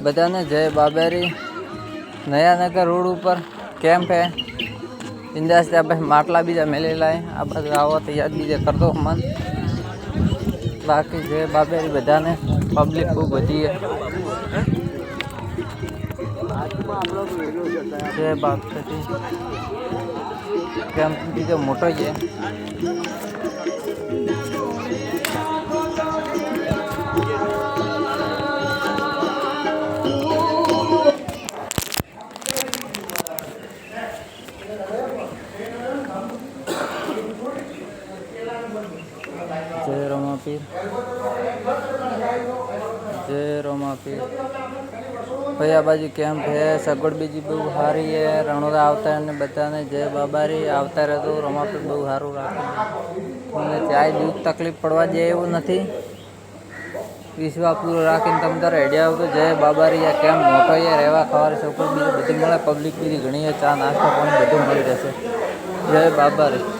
બધાને જય બાબેરી। નયાનગર રોડ ઉપર કેમ્પ है। इंदास से आप માટલા બીજા મેલેલા है। आ बाजू आવો तो याद बीजे कर दो मन। बाकी जय बाबेरी बधाने। पब्लिक खूब वधी है। जय बाबेरी। कैम्प बीजो मोटो ही है। जय रोमापीर। जय रोमापीर। भैया बाजू कैम्प है। सगवड़ बीजी बहु सारी है। रणोदा आवता है बधाने जय बाबारी। आवता रहे तो रोमापीर बहु सारू राखे। તમને ચાય દૂધ તકલીફ પડવા દે એવું નથી। વિશ્વા પૂરો રાખીને તમે તારે હેડ્યા આવો તો જય બાબારી। આ કેમ્પ મોટો છે। રહેવા ખાવાની સગવડ બીજી બધી મળે। પબ્લિક બીજી ઘણી છે। ચા નાસ્તો પણ બધું મળી રહેશે। જય બાબારી।